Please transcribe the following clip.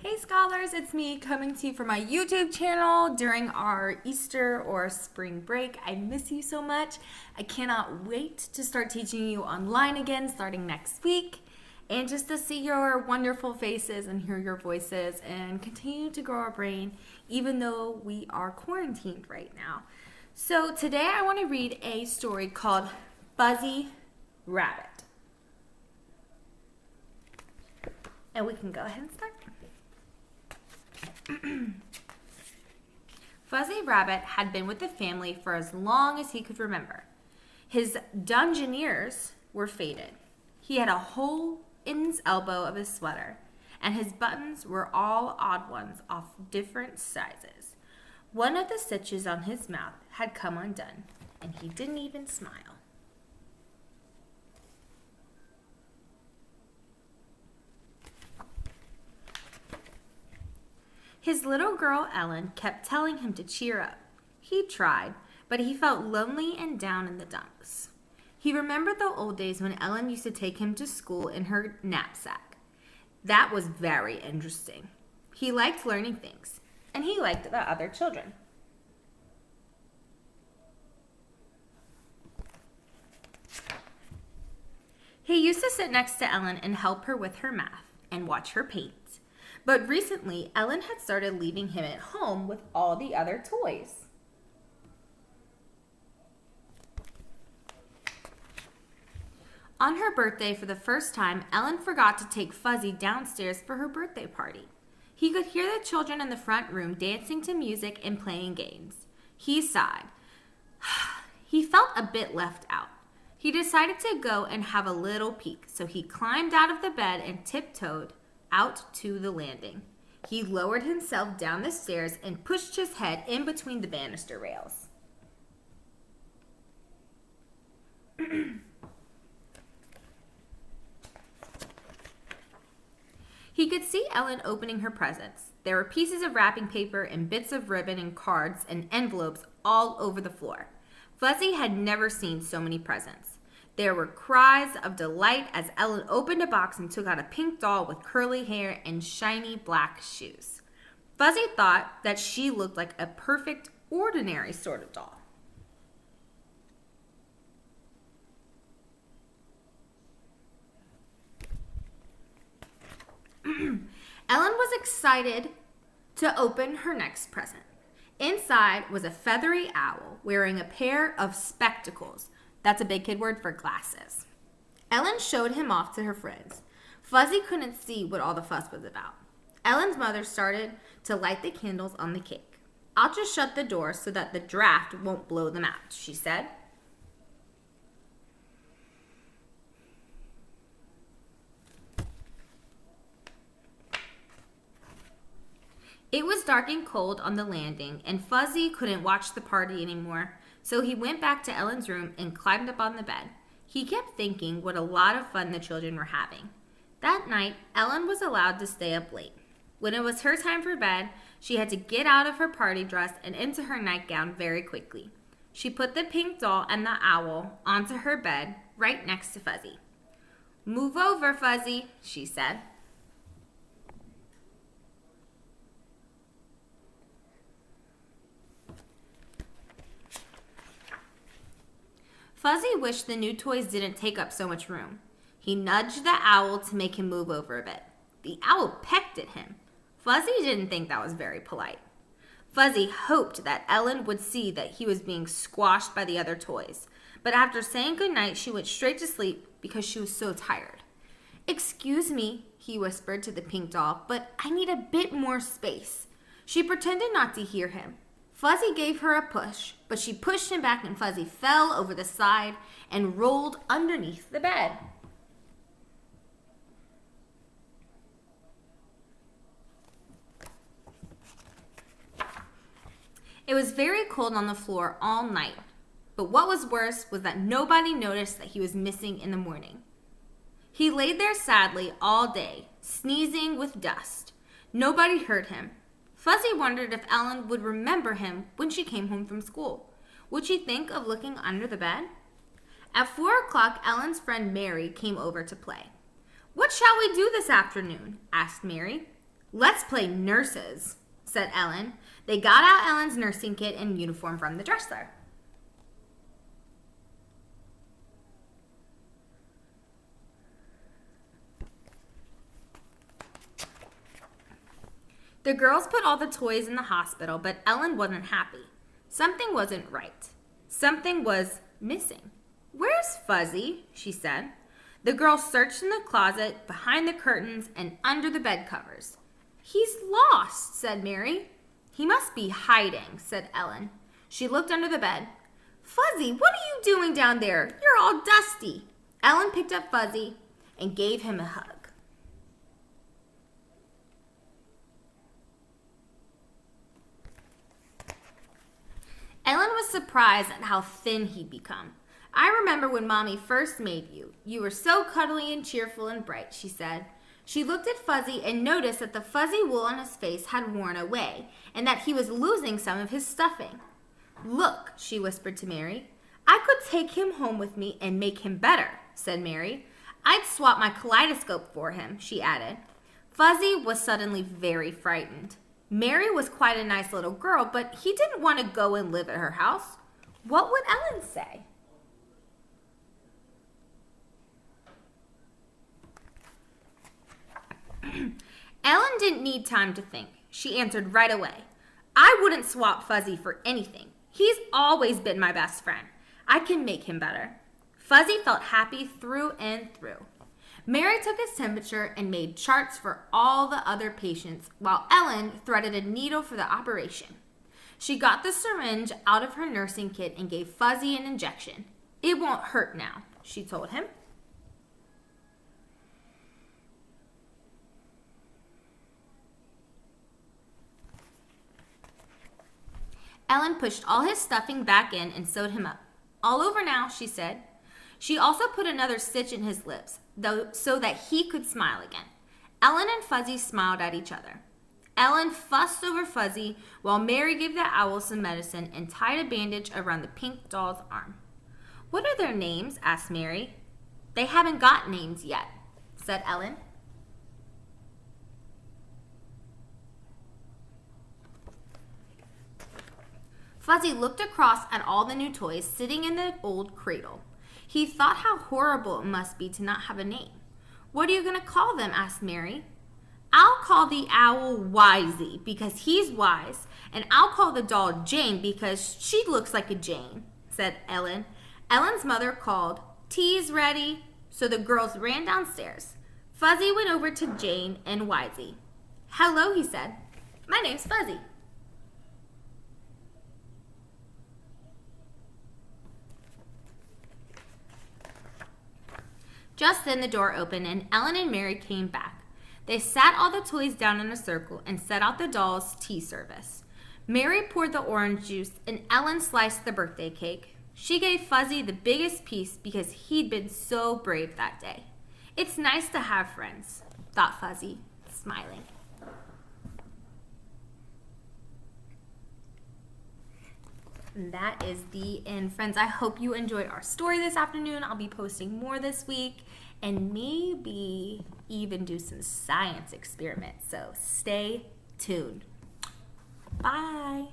Hey scholars, it's me coming to you from my YouTube channel during our Easter or spring break. I miss you so much. I cannot wait to start teaching you online again starting next week and just to see your wonderful faces and hear your voices and continue to grow our brain even though we are quarantined right now. So today I want to read a story called Fuzzy Rabbit. And we can go ahead and start. Fuzzy Rabbit had been with the family for as long as he could remember. His dungeoneers were faded. He had a hole in his elbow of his sweater, and his buttons were all odd ones off different sizes. One of the stitches on his mouth had come undone, and he didn't even smile. His little girl, Ellen, kept telling him to cheer up. He tried, but he felt lonely and down in the dumps. He remembered the old days when Ellen used to take him to school in her knapsack. That was very interesting. He liked learning things, and he liked the other children. He used to sit next to Ellen and help her with her math and watch her paint. But recently, Ellen had started leaving him at home with all the other toys. On her birthday, for the first time, Ellen forgot to take Fuzzy downstairs for her birthday party. He could hear the children in the front room dancing to music and playing games. He sighed. He felt a bit left out. He decided to go and have a little peek, so he climbed out of the bed and tiptoed out to the landing. He lowered himself down the stairs and pushed his head in between the banister rails. He could see Ellen opening her presents. There were pieces of wrapping paper and bits of ribbon and cards and envelopes all over the floor. Fuzzy had never seen so many presents. There were cries of delight as Ellen opened a box and took out a pink doll with curly hair and shiny black shoes. Fuzzy thought that she looked like a perfect, ordinary sort of doll. Ellen was excited to open her next present. Inside was a feathery owl wearing a pair of spectacles. That's a big kid word for glasses. Ellen showed him off to her friends. Fuzzy couldn't see what all the fuss was about. Ellen's mother started to light the candles on the cake. "I'll just shut the door so that the draft won't blow them out," she said. It was dark and cold on the landing, and Fuzzy couldn't watch the party anymore. So he went back to Ellen's room and climbed up on the bed. He kept thinking what a lot of fun the children were having. That night, Ellen was allowed to stay up late. When it was her time for bed, she had to get out of her party dress and into her nightgown very quickly. She put the pink doll and the owl onto her bed right next to Fuzzy. "Move over, Fuzzy," she said. Fuzzy wished the new toys didn't take up so much room. He nudged the owl to make him move over a bit. The owl pecked at him. Fuzzy didn't think that was very polite. Fuzzy hoped that Ellen would see that he was being squashed by the other toys. But after saying goodnight, she went straight to sleep because she was so tired. "Excuse me," he whispered to the pink doll, "but I need a bit more space." She pretended not to hear him. Fuzzy gave her a push, but she pushed him back and Fuzzy fell over the side and rolled underneath the bed. It was very cold on the floor all night, but what was worse was that nobody noticed that he was missing in the morning. He lay there sadly all day, sneezing with dust. Nobody heard him. Fuzzy wondered if Ellen would remember him when she came home from school. Would she think of looking under the bed? At 4 o'clock, Ellen's friend Mary came over to play. "What shall we do this afternoon?" asked Mary. "Let's play nurses," said Ellen. They got out Ellen's nursing kit and uniform from the dresser. The girls put all the toys in the hospital, but Ellen wasn't happy. Something wasn't right. Something was missing. "Where's Fuzzy?" she said. The girls searched in the closet, behind the curtains, and under the bed covers. "He's lost," said Mary. "He must be hiding," said Ellen. She looked under the bed. "Fuzzy, what are you doing down there? You're all dusty." Ellen picked up Fuzzy and gave him a hug. Ellen was surprised at how thin he'd become. "I remember when Mommy first made you. You were so cuddly and cheerful and bright," she said. She looked at Fuzzy and noticed that the fuzzy wool on his face had worn away and that he was losing some of his stuffing. "Look," she whispered to Mary. "I could take him home with me and make him better," said Mary. "I'd swap my kaleidoscope for him," she added. Fuzzy was suddenly very frightened. Mary was quite a nice little girl, but he didn't want to go and live at her house. What would Ellen say? Ellen didn't need time to think. She answered right away. "I wouldn't swap Fuzzy for anything. He's always been my best friend. I can make him better." Fuzzy felt happy through and through. Mary took his temperature and made charts for all the other patients, while Ellen threaded a needle for the operation. She got the syringe out of her nursing kit and gave Fuzzy an injection. "It won't hurt now," she told him. Ellen pushed all his stuffing back in and sewed him up. "All over now," she said. She also put another stitch in his lips, so that he could smile again. Ellen and Fuzzy smiled at each other. Ellen fussed over Fuzzy while Mary gave the owl some medicine and tied a bandage around the pink doll's arm. "What are their names?" asked Mary. "They haven't got names yet," said Ellen. Fuzzy looked across at all the new toys sitting in the old cradle. He thought how horrible it must be to not have a name. "What are you going to call them?" asked Mary. "I'll call the owl Wisey because he's wise, and I'll call the doll Jane because she looks like a Jane," said Ellen. Ellen's mother called, "Tea's ready," so the girls ran downstairs. Fuzzy went over to Jane and Wisey. "Hello," he said. "My name's Fuzzy." Just then the door opened and Ellen and Mary came back. They sat all the toys down in a circle and set out the dolls' tea service. Mary poured the orange juice and Ellen sliced the birthday cake. She gave Fuzzy the biggest piece because he'd been so brave that day. "It's nice to have friends," thought Fuzzy, smiling. And that is the end, friends. I hope you enjoyed our story this afternoon. I'll be posting more this week and maybe even do some science experiments. So stay tuned. Bye.